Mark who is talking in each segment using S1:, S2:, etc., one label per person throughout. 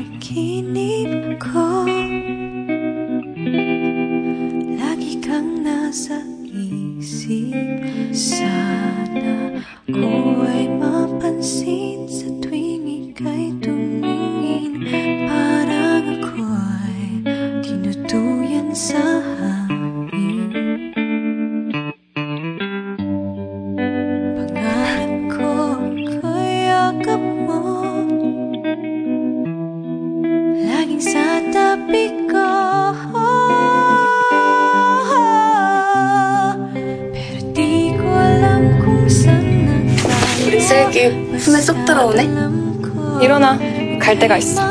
S1: panaginip ko, lagi kang nasa isip. Sana ko ay mapansin sa tuwing ika'y tumingin. Parang ako'y tinutuyan sa hangin. Pangarap ko ako'y yakap mo, laging sa tabi ko. Pero di ko alam kung saan nagtayo.
S2: 우리 슬기 품에 쏙 들어오네.
S3: 일어나. 갈 데가 있어.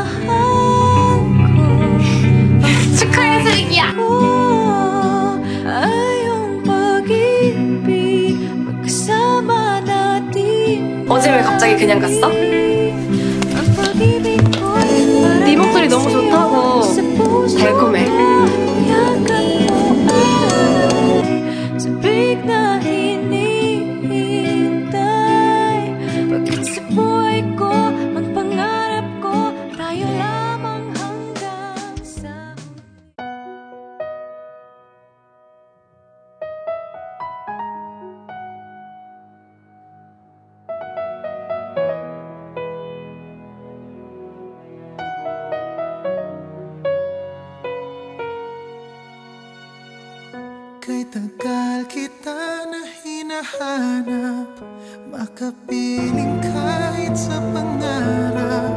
S2: 축하해 슬기야. 어제 왜 갑자기 그냥 갔어?
S3: 네 목소리 너무 좋다고. 달콤해.
S1: Kay tagal kita na hinahanap, makapiling kahit sa pangarap.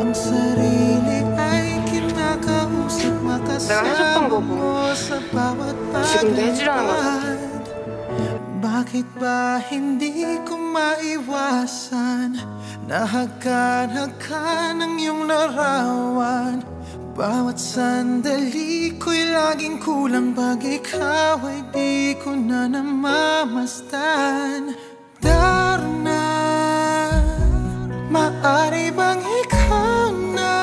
S1: Ang sarili ay kinakausap, makasama mo sa bawat paglalakad. Bakit ba hindi ko maiwasan? Nahagan-hagan ang iyong larawan. Bawat sandali ko'y laging kulang, pag ikaw ay di ko na namamasdan. Darna, maaari bang ikaw na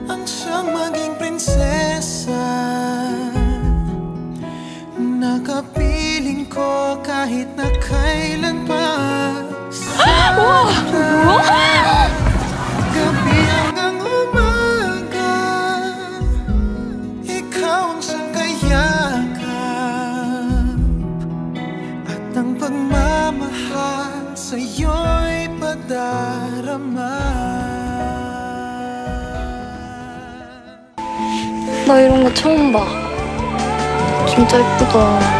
S1: ang siyang maging prinsesa? Nakapiling ko kahit na kailan pa. Sana gabi hanggang umaga, ikaw ang siyang kayakap, at ang pagmamahal sa'yo'y padarama.
S2: 나 이런 거 처음 봐. 진짜 예쁘다.